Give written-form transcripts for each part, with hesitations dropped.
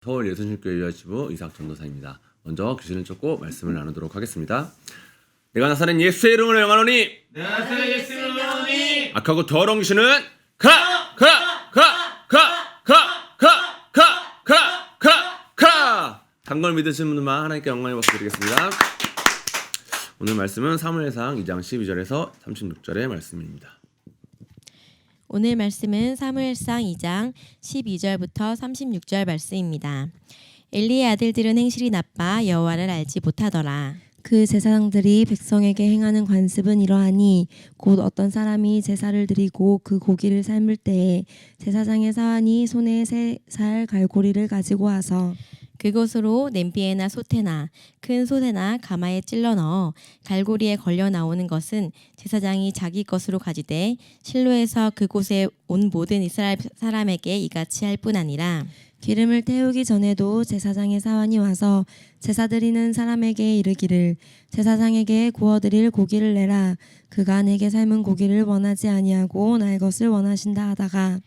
서울 예수님교회 유아지부 이삭 전도사입니다. 먼저 귀신을 쫓고 말씀을 나누도록 하겠습니다. 내가 나사렛 예수의 이름으로 명하노니 내가 나사렛 예수의 이름으로 명하노니 악하고 더러운 귀신은 가라. 단걸 믿으시는 분들만 하나님께 영광의 박수 드리겠습니다. 오늘 말씀은 사무엘상 2장 12절에서 36절의 말씀입니다. 오늘 말씀은 사무엘상 2장 12절부터 36절 말씀입니다. 엘리의 아들들은 행실이 나빠 여호와를 알지 못하더라. 그 제사장들이 백성에게 행하는 관습은 이러하니 곧 어떤 사람이 제사를 드리고 그 고기를 삶을 때에 제사장의 사환이 손에 3살 갈고리를 가지고 와서 그것으로 냄비에나 솥에나 큰 솥에나 가마에 찔러 넣어 갈고리에 걸려 나오는 것은 제사장이 자기 것으로 가지되 실로에서 그곳에 온 모든 이스라엘 사람에게 이같이 할 뿐 아니라 기름을 태우기 전에도 제사장의 사환이 와서 제사 드리는 사람에게 이르기를 제사장에게 구워드릴 고기를 내라. 그가 내게 삶은 고기를 원하지 아니하고 날 것을 원하신다 하다가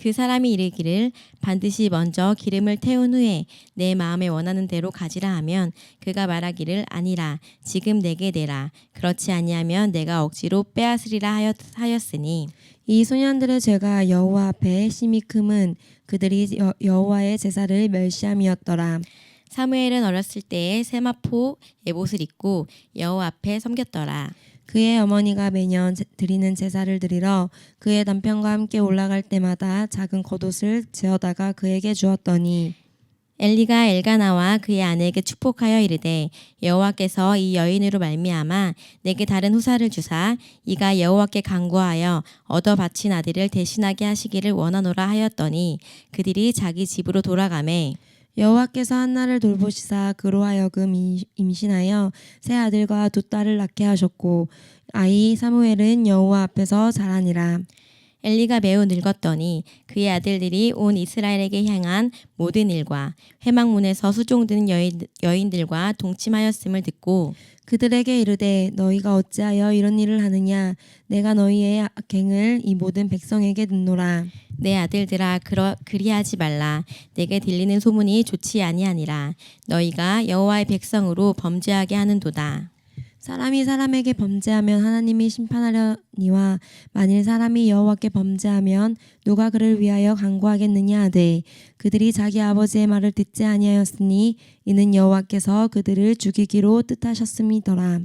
그 사람이 이르기를 반드시 먼저 기름을 태운 후에 내 마음에 원하는 대로 가지라 하면 그가 말하기를 아니라 지금 내게 내라. 그렇지 아니하면 내가 억지로 빼앗으리라 하였으니 이 소년들의 죄가 여호와 앞에 심히 크면 그들이 여호와의 제사를 멸시함이었더라. 사무엘은 어렸을 때에 세마포 에봇을 입고 여호와 앞에 섬겼더라. 그의 어머니가 매년 드리는 제사를 드리러 그의 남편과 함께 올라갈 때마다 작은 겉옷을 재어다가 그에게 주었더니 엘리가 엘가나와 그의 아내에게 축복하여 이르되 여호와께서 이 여인으로 말미암아 내게 다른 후사를 주사 이가 여호와께 간구하여 얻어 바친 아들을 대신하게 하시기를 원하노라 하였더니 그들이 자기 집으로 돌아가매 여호와께서 한나를 돌보시사 그로 하여금 임신하여 세 아들과 두 딸을 낳게 하셨고 아이 사무엘은 여호와 앞에서 자라니라. 엘리가 매우 늙었더니 그의 아들들이 온 이스라엘에게 향한 모든 일과 회막문에서 수종드는 여인들과 동침하였음을 듣고 그들에게 이르되 너희가 어찌하여 이런 일을 하느냐. 내가 너희의 악행을 이 모든 백성에게 듣노라. 내 아들들아 그리하지 말라. 내게 들리는 소문이 좋지 아니하니라. 너희가 여호와의 백성으로 범죄하게 하는도다. 사람이 사람에게 범죄하면 하나님이 심판하려니와 만일 사람이 여호와께 범죄하면 누가 그를 위하여 간구하겠느냐 하되 그들이 자기 아버지의 말을 듣지 아니하였으니 이는 여호와께서 그들을 죽이기로 뜻하셨음이더라.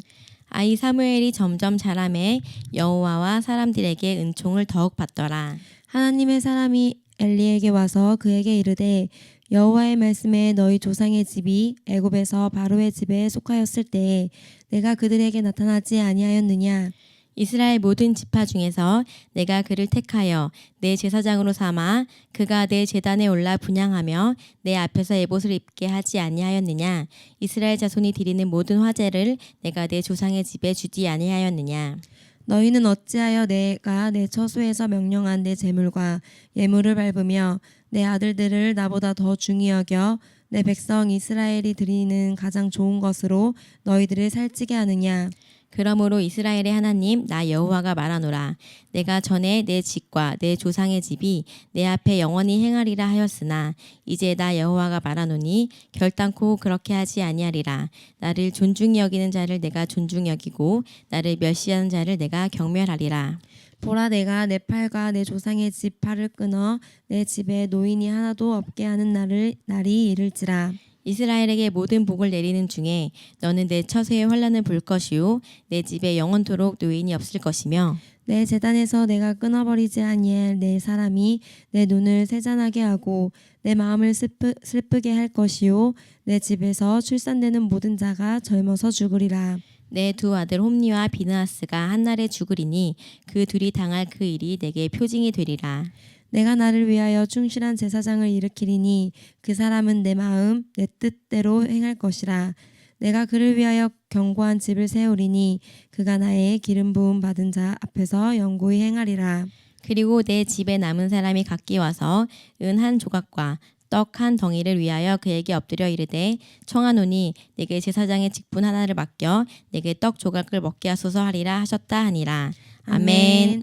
아이 사무엘이 점점 자라매 여호와와 사람들에게 은총을 더욱 받더라. 하나님의 사람이 엘리에게 와서 그에게 이르되 여호와의 말씀에 너희 조상의 집이 애굽에서 바로의 집에 속하였을 때에 내가 그들에게 나타나지 아니하였느냐. 이스라엘 모든 지파 중에서 내가 그를 택하여 내 제사장으로 삼아 그가 내 제단에 올라 분향하며 내 앞에서 에봇을 입게 하지 아니하였느냐. 이스라엘 자손이 드리는 모든 화제를 내가 내 조상의 집에 주지 아니하였느냐. 너희는 어찌하여 내가 내 처소에서 명령한 내 제물과 예물을 밟으며 내 아들들을 나보다 더 중히 여겨 내 백성 이스라엘이 드리는 가장 좋은 것으로 너희들을 살찌게 하느냐. 그러므로 이스라엘의 하나님 나 여호와가 말하노라. 내가 전에 내 집과 내 조상의 집이 내 앞에 영원히 행하리라 하였으나 이제 나 여호와가 말하노니 결단코 그렇게 하지 아니하리라. 나를 존중히 여기는 자를 내가 존중히 여기고 나를 멸시하는 자를 내가 경멸하리라. 보라 내가 내 팔과 내 조상의 집 팔을 끊어 내 집에 노인이 하나도 없게 하는 날이 이를지라. 이스라엘에게 모든 복을 내리는 중에 너는 내 처소에 환난을 볼 것이요 내 집에 영원토록 노인이 없을 것이며 내 제단에서 내가 끊어버리지 아니할 내 사람이 내 눈을 세잔하게 하고 내 마음을 슬프게 할 것이요 내 집에서 출산되는 모든 자가 젊어서 죽으리라. 내 두 아들 홈니와 비느하스가 한날에 죽으리니 그 둘이 당할 그 일이 내게 표징이 되리라. 내가 나를 위하여 충실한 제사장을 일으키리니 그 사람은 내 마음 내 뜻대로 행할 것이라. 내가 그를 위하여 견고한 집을 세우리니 그가 나의 기름 부음 받은 자 앞에서 영구히 행하리라. 그리고 내 집에 남은 사람이 각기 와서 은 한 조각과 떡 한 덩이를 위하여 그에게 엎드려 이르되 청하노니 내게 제사장의 직분 하나를 맡겨 내게 떡 조각을 먹게 하소서 하리라 하셨다 하니라. 아멘.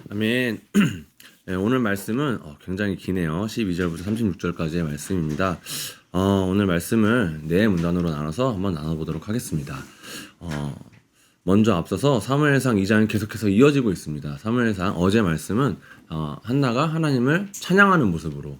아멘. 네, 오늘 말씀은 굉장히 기네요. 12절부터 36절까지의 말씀입니다. 오늘 말씀을 네 문단으로 나눠서 한번 나눠보도록 하겠습니다. 먼저 앞서서 사무엘상 2장이 계속해서 이어지고 있습니다. 사무엘상 어제 말씀은 한나가 하나님을 찬양하는 모습으로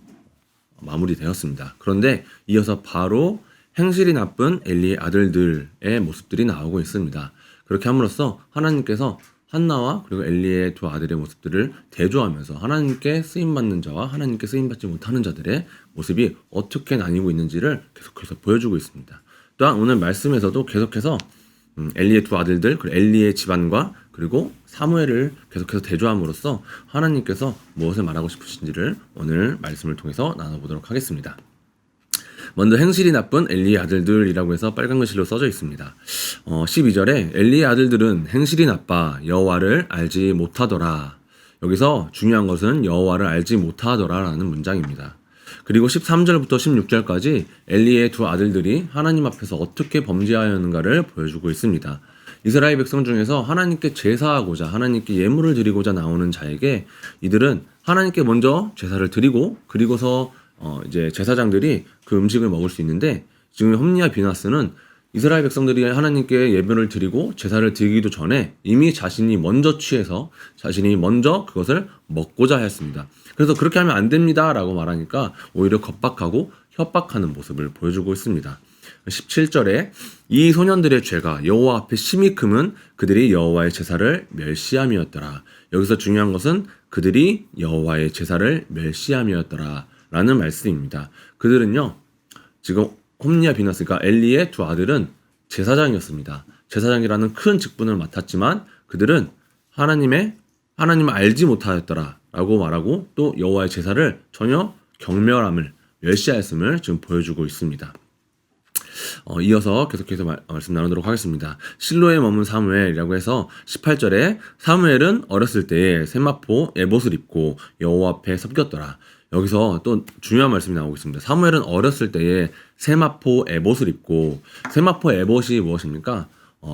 마무리되었습니다. 그런데 이어서 바로 행실이 나쁜 엘리의 아들들의 모습들이 나오고 있습니다. 그렇게 함으로써 하나님께서 한나와 그리고 엘리의 두 아들의 모습들을 대조하면서 하나님께 쓰임받는 자와 하나님께 쓰임받지 못하는 자들의 모습이 어떻게 나뉘고 있는지를 계속해서 보여주고 있습니다. 또한 오늘 말씀에서도 계속해서 엘리의 두 아들들, 그리고 엘리의 집안과 그리고 사무엘을 계속해서 대조함으로써 하나님께서 무엇을 말하고 싶으신지를 오늘 말씀을 통해서 나눠보도록 하겠습니다. 먼저 행실이 나쁜 엘리의 아들들이라고 해서 빨간 글씨로 써져 있습니다. 12절에 엘리의 아들들은 행실이 나빠 여호와를 알지 못하더라. 여기서 중요한 것은 여호와를 알지 못하더라 라는 문장입니다. 그리고 13절부터 16절까지 엘리의 두 아들들이 하나님 앞에서 어떻게 범죄하였는가를 보여주고 있습니다. 이스라엘 백성 중에서 하나님께 제사하고자 하나님께 예물을 드리고자 나오는 자에게 이들은 하나님께 먼저 제사를 드리고 그리고서 이제 제사장들이 그 음식을 먹을 수 있는데 지금 홈리와 비나스는 이스라엘 백성들이 하나님께 예배를 드리고 제사를 드리기도 전에 이미 자신이 먼저 취해서 자신이 먼저 그것을 먹고자 하였습니다. 그래서 그렇게 하면 안 됩니다 라고 말하니까 오히려 겁박하고 협박하는 모습을 보여주고 있습니다. 17절에 이 소년들의 죄가 여호와 앞에 심히 크면 그들이 여호와의 제사를 멸시함이었더라. 여기서 중요한 것은 그들이 여호와의 제사를 멸시함이었더라 라는 말씀입니다. 그들은요 지금 홈리와 비나스, 그러니까 엘리의 두 아들은 제사장이었습니다. 제사장이라는 큰 직분을 맡았지만 그들은 하나님을 알지 못하였더라 라고 말하고 또 여호와의 제사를 전혀 경멸함을 멸시하였음을 지금 보여주고 있습니다. 이어서 계속해서 말씀 나누도록 하겠습니다. 실로에 머문 사무엘이라고 해서 18절에 사무엘은 어렸을 때에 세마포 에봇을 입고 여호와 앞에 섬겼더라. 여기서 또 중요한 말씀이 나오고 있습니다. 사무엘은 어렸을 때에 세마포 에봇을 입고, 세마포 에봇이 무엇입니까?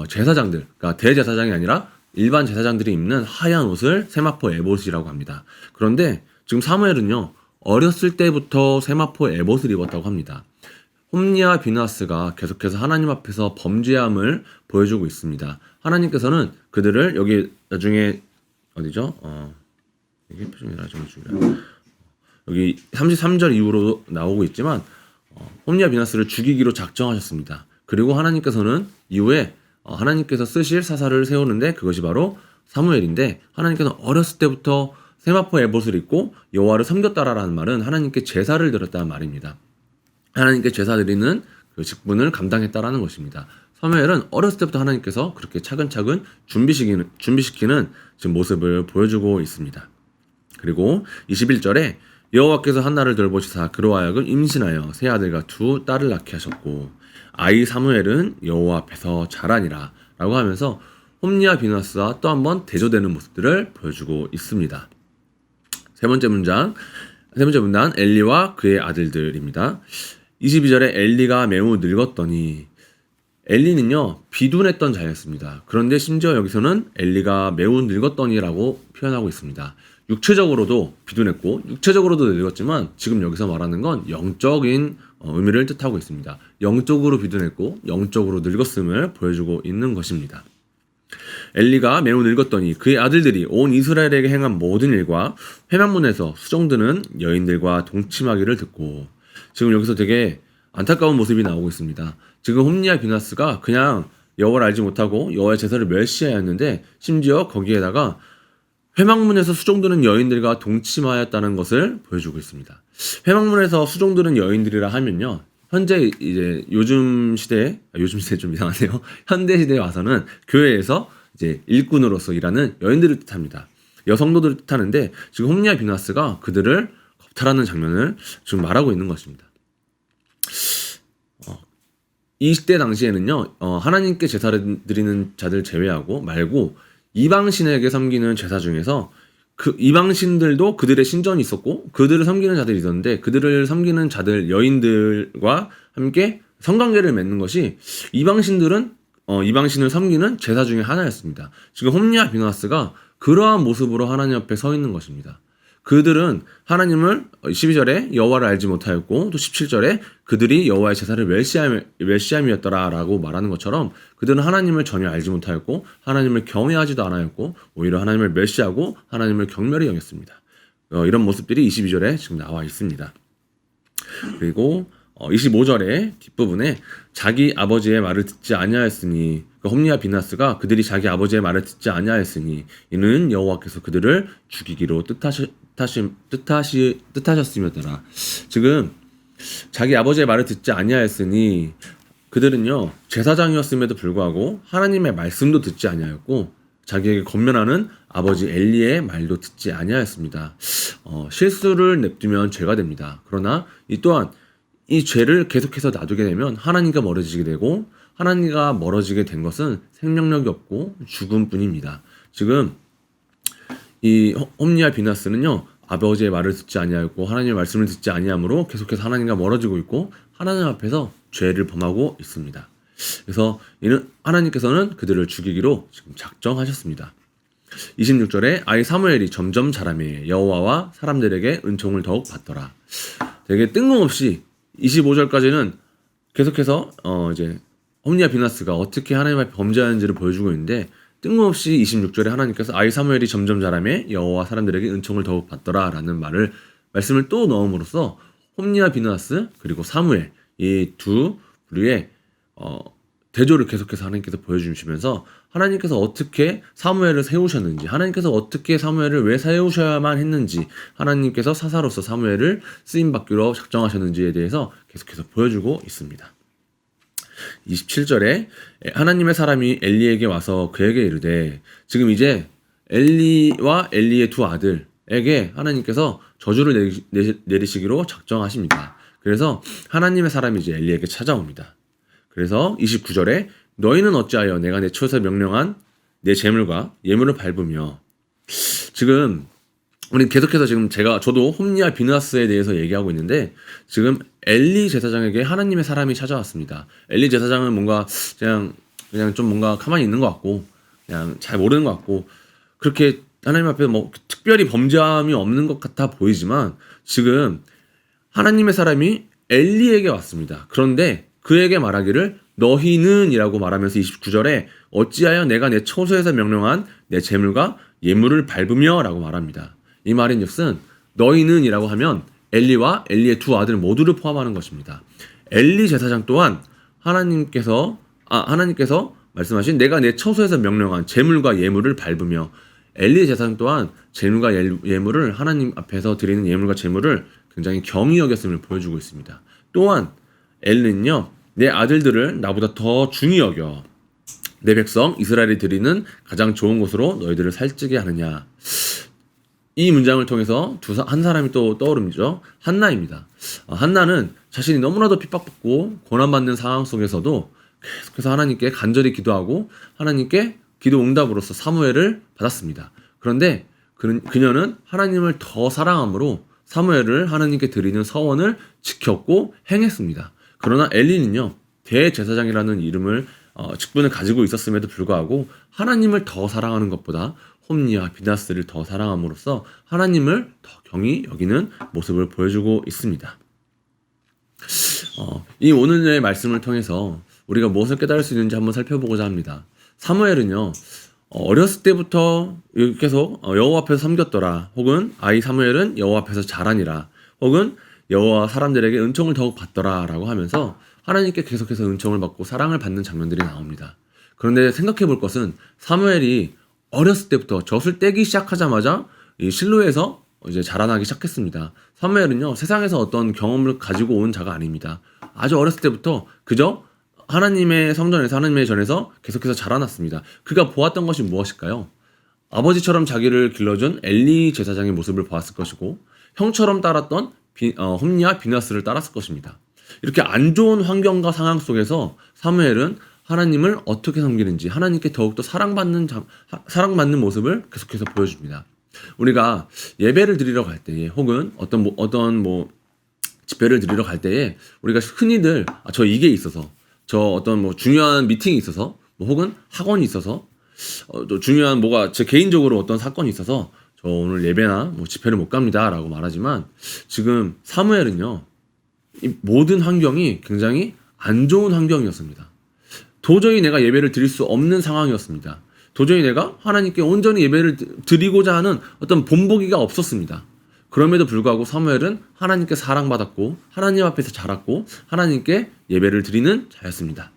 제사장들, 그러니까 대제사장이 아니라 일반 제사장들이 입는 하얀 옷을 세마포 에봇이라고 합니다. 그런데 지금 사무엘은요 어렸을 때부터 세마포 에봇을 입었다고 합니다. 홈리와 비나스가 계속해서 하나님 앞에서 범죄함을 보여주고 있습니다. 하나님께서는 그들을 여기 나중에 어디죠? 이게 표정이 나중에 중요해요. 여기 33절 이후로 나오고 있지만 홈리와 비나스를 죽이기로 작정하셨습니다. 그리고 하나님께서는 이후에 하나님께서 쓰실 사사를 세우는데 그것이 바로 사무엘인데 하나님께서는 어렸을 때부터 세마포 에봇을 입고 여호와를 섬겼다라는 말은 하나님께 제사를 드렸다는 말입니다. 하나님께 제사 드리는 그 직분을 감당했다라는 것입니다. 사무엘은 어렸을 때부터 하나님께서 그렇게 차근차근 준비시키는 지금 모습을 보여주고 있습니다. 그리고 21절에 여호와께서 한나를 돌보시사 그로 하여금 임신하여 세 아들과 두 딸을 낳게 하셨고 아이 사무엘은 여호와 앞에서 자라니라 라고 하면서 홈리와 비나스와 또 한 번 대조되는 모습들을 보여주고 있습니다. 세 번째 문단 엘리와 그의 아들들입니다. 22절에 엘리가 매우 늙었더니, 엘리는요 비둔했던 자였습니다. 그런데 심지어 여기서는 엘리가 매우 늙었더니라고 표현하고 있습니다. 육체적으로도 비둔했고 육체적으로도 늙었지만 지금 여기서 말하는 건 영적인 의미를 뜻하고 있습니다. 영적으로 비둔했고 영적으로 늙었음을 보여주고 있는 것입니다. 엘리가 매우 늙었더니 그의 아들들이 온 이스라엘에게 행한 모든 일과 회막문에서 수종드는 여인들과 동침하기를 듣고, 지금 여기서 되게 안타까운 모습이 나오고 있습니다. 지금 홈리와 비나스가 그냥 여호와를 알지 못하고 여호와의 제사를 멸시하였는데 심지어 거기에다가 회막문에서 수종드는 여인들과 동침하였다는 것을 보여주고 있습니다. 회막문에서 수종드는 여인들이라 하면요, 현재 이제 요즘 시대 좀 이상하네요. 현대 시대에 와서는 교회에서 이제 일꾼으로서 일하는 여인들을 뜻합니다. 여성도들을 뜻하는데 지금 홈리와 비나스가 그들을 겁탈하는 장면을 지금 말하고 있는 것입니다. 이 시대 당시에는요, 하나님께 제사를 드리는 자들 제외하고 말고 이방신에게 섬기는 제사 중에서 그 이방신들도 그들의 신전이 있었고 그들을 섬기는 자들이 있었는데 그들을 섬기는 자들 여인들과 함께 성관계를 맺는 것이 이방신을 섬기는 제사 중에 하나였습니다. 지금 홈리와 비나스가 그러한 모습으로 하나님 앞에 서 있는 것입니다. 그들은 하나님을 12절에 여호와를 알지 못하였고 또 17절에 그들이 여호와의 제사를 멸시함이었더라라고 말하는 것처럼 그들은 하나님을 전혀 알지 못하였고 하나님을 경외하지도 않았고 오히려 하나님을 멸시하고 하나님을 경멸히 여겼습니다. 이런 모습들이 22절에 지금 나와 있습니다. 그리고 25절의 뒷부분에 자기 아버지의 말을 듣지 아니하였으니 홈리와 비나스가 그들이 자기 아버지의 말을 듣지 아니하였으니 이는 여호와께서 그들을 죽이기로 뜻하셨음이었더라. 지금 자기 아버지의 말을 듣지 아니하였으니 그들은요 제사장이었음에도 불구하고 하나님의 말씀도 듣지 아니하였고 자기에게 권면하는 아버지 엘리의 말도 듣지 아니하였습니다. 실수를 냅두면 죄가 됩니다. 그러나 이 또한 이 죄를 계속해서 놔두게 되면 하나님과 멀어지게 되고 하나님과 멀어지게 된 것은 생명력이 없고 죽음뿐입니다. 지금 이 홈리와 비나스는요 아버지의 말을 듣지 아니하였고 하나님의 말씀을 듣지 아니하므로 계속해서 하나님과 멀어지고 있고 하나님 앞에서 죄를 범하고 있습니다. 그래서 이는 하나님께서는 그들을 죽이기로 지금 작정하셨습니다. 26절에 아이 사무엘이 점점 자라매 여호와와 사람들에게 은총을 더욱 받더라. 되게 뜬금없이 25절까지는 계속해서 이제 홈리와 비나스가 어떻게 하나님 앞에 범죄하는지를 보여주고 있는데 뜬금없이 26절에 하나님께서 아이 사무엘이 점점 자라매 여호와 사람들에게 은총을 더욱 받더라라는 말씀을 또 넣음으로써 홈리와 비나스 그리고 사무엘 이 두 부류의 대조를 계속해서 하나님께서 보여주시면서 하나님께서 어떻게 사무엘을 세우셨는지 하나님께서 어떻게 사무엘을 왜 세우셔야만 했는지 하나님께서 사사로서 사무엘을 쓰임받기로 작정하셨는지에 대해서 계속해서 보여주고 있습니다. 27절에 하나님의 사람이 엘리에게 와서 그에게 이르되 지금 이제 엘리와 엘리의 두 아들에게 하나님께서 저주를 내리시기로 작정하십니다. 그래서 하나님의 사람이 이제 엘리에게 찾아옵니다. 그래서 29절에 너희는 어찌하여 내가 내 처에서 명령한 내 재물과 예물을 밟으며 지금 우리 계속해서 지금 저도 홈리와 비나스에 대해서 얘기하고 있는데 지금 엘리 제사장에게 하나님의 사람이 찾아왔습니다. 엘리 제사장은 뭔가 그냥 좀 뭔가 가만히 있는 것 같고 그냥 잘 모르는 것 같고 그렇게 하나님 앞에 뭐 특별히 범죄함이 없는 것 같아 보이지만 지금 하나님의 사람이 엘리에게 왔습니다. 그런데 그에게 말하기를 너희는 이라고 말하면서 29절에 어찌하여 내가 내 처소에서 명령한 내 재물과 예물을 밟으며 라고 말합니다. 이 말인즉슨 너희는 이라고 하면 엘리와 엘리의 두 아들 모두를 포함하는 것입니다. 엘리 제사장 또한 하나님께서 말씀하신 내가 내 처소에서 명령한 재물과 예물을 밟으며 엘리 제사장 또한 재물과 예물을 하나님 앞에서 드리는 예물과 재물을 굉장히 경히 여겼음을 보여주고 있습니다. 또한 엘리는요 내 아들들을 나보다 더 중히 여겨 내 백성 이스라엘이 드리는 가장 좋은 곳으로 너희들을 살찌게 하느냐. 이 문장을 통해서 한 사람이 또 떠오르죠. 한나입니다. 한나는 자신이 너무나도 핍박받고 고난받는 상황 속에서도 계속해서 하나님께 간절히 기도하고 하나님께 기도 응답으로서 사무엘을 받았습니다. 그런데 그녀는 하나님을 더 사랑함으로 사무엘을 하나님께 드리는 서원을 지켰고 행했습니다. 그러나 엘리는요 대제사장이라는 직분을 가지고 있었음에도 불구하고 하나님을 더 사랑하는 것보다 홈리와 비나스를 더 사랑함으로써 하나님을 더 경히 여기는 모습을 보여주고 있습니다. 이 오늘의 말씀을 통해서 우리가 무엇을 깨달을 수 있는지 한번 살펴보고자 합니다. 사무엘은요 어렸을 때부터 계속 여호와 앞에서 섬겼더라, 혹은 아이 사무엘은 여호와 앞에서 자라니라, 혹은 여호와 사람들에게 은총을 더욱 받더라 라고 하면서 하나님께 계속해서 은총을 받고 사랑을 받는 장면들이 나옵니다. 그런데 생각해 볼 것은 사무엘이 어렸을 때부터 젖을 떼기 시작하자마자 이 실로에서 이제 자라나기 시작했습니다. 사무엘은요 세상에서 어떤 경험을 가지고 온 자가 아닙니다. 아주 어렸을 때부터 그저 하나님의 성전에서 하나님의 전에서 계속해서 자라났습니다. 그가 보았던 것이 무엇일까요? 아버지처럼 자기를 길러준 엘리 제사장의 모습을 보았을 것이고 형처럼 따랐던 홈리와 비나스를 따랐을 것입니다. 이렇게 안 좋은 환경과 상황 속에서 사무엘은 하나님을 어떻게 섬기는지, 하나님께 더욱더 사랑받는 모습을 계속해서 보여줍니다. 우리가 예배를 드리러 갈 때에, 혹은 어떤 집회를 드리러 갈 때에 우리가 흔히들 저 이게 있어서, 저 어떤 중요한 미팅이 있어서, 혹은 학원이 있어서, 또 중요한 제 개인적으로 어떤 사건이 있어서 저 오늘 예배나 뭐 집회를 못 갑니다라고 말하지만 지금 사무엘은요. 이 모든 환경이 굉장히 안 좋은 환경이었습니다. 도저히 내가 예배를 드릴 수 없는 상황이었습니다. 도저히 내가 하나님께 온전히 예배를 드리고자 하는 어떤 본보기가 없었습니다. 그럼에도 불구하고 사무엘은 하나님께 사랑받았고 하나님 앞에서 자랐고 하나님께 예배를 드리는 자였습니다.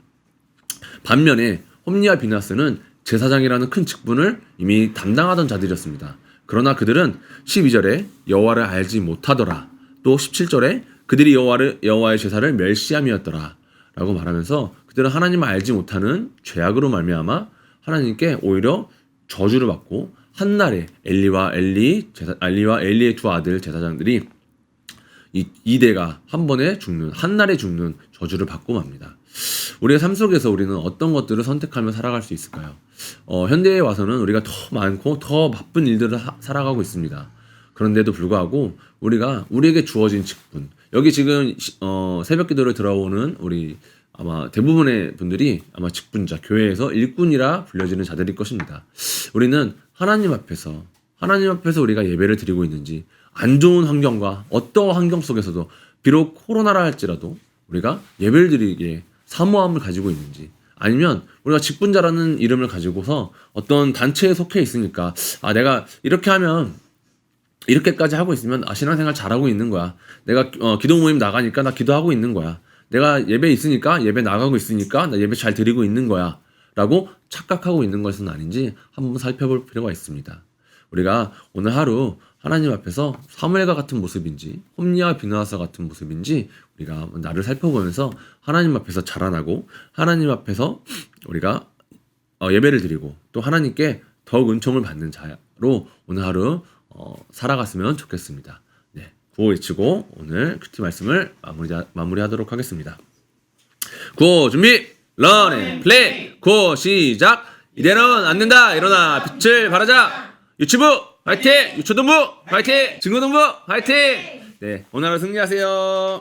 반면에 홈리와 비나스는 제사장이라는 큰 직분을 이미 담당하던 자들이었습니다. 그러나 그들은 12절에 여호와를 알지 못하더라. 또 17절에 그들이 여호와의 제사를 멸시함이었더라. 라고 말하면서 그들은 하나님을 알지 못하는 죄악으로 말미암아 하나님께 오히려 저주를 받고 한날에 엘리와 엘리의 두 아들 제사장들이 이 2대가 한 번에 죽는 한날에 죽는 저주를 받고 맙니다. 우리의 삶 속에서 우리는 어떤 것들을 선택하며 살아갈 수 있을까요? 현대에 와서는 우리가 더 많고 더 바쁜 일들을 살아가고 있습니다. 그런데도 불구하고 우리에게 주어진 직분, 여기 지금 새벽 기도를 들어오는 우리 아마 대부분의 분들이 아마 직분자, 교회에서 일꾼이라 불려지는 자들일 것입니다. 우리는 하나님 앞에서 우리가 예배를 드리고 있는지, 안 좋은 환경과 어떠한 환경 속에서도 비록 코로나라 할지라도 우리가 예배를 드리기에 사모함을 가지고 있는지, 아니면 우리가 직분자라는 이름을 가지고서 어떤 단체에 속해 있으니까 내가 이렇게 하면 이렇게까지 하고 있으면 신앙생활 잘하고 있는 거야. 내가 기도 모임 나가니까 나 기도하고 있는 거야. 내가 예배 있으니까 예배 나가고 있으니까 나 예배 잘 드리고 있는 거야. 라고 착각하고 있는 것은 아닌지 한번 살펴볼 필요가 있습니다. 우리가 오늘 하루 하나님 앞에서 사무엘과 같은 모습인지 홈리와 비나하사 같은 모습인지 우리가 나를 살펴보면서 하나님 앞에서 자라나고 하나님 앞에서 우리가 예배를 드리고 또 하나님께 더욱 은총을 받는 자로 오늘 하루 살아갔으면 좋겠습니다. 네, 구호 외치고 오늘 큐티 말씀을 마무리하도록 하겠습니다. 구호 준비, 런 앤 플레이. 구호 시작. 이대로는 안 된다. 일어나 빛을 발하자. 유치부 화이팅! 유초등부 화이팅! 증거등부 화이팅! 네, 오늘 하루 승리하세요.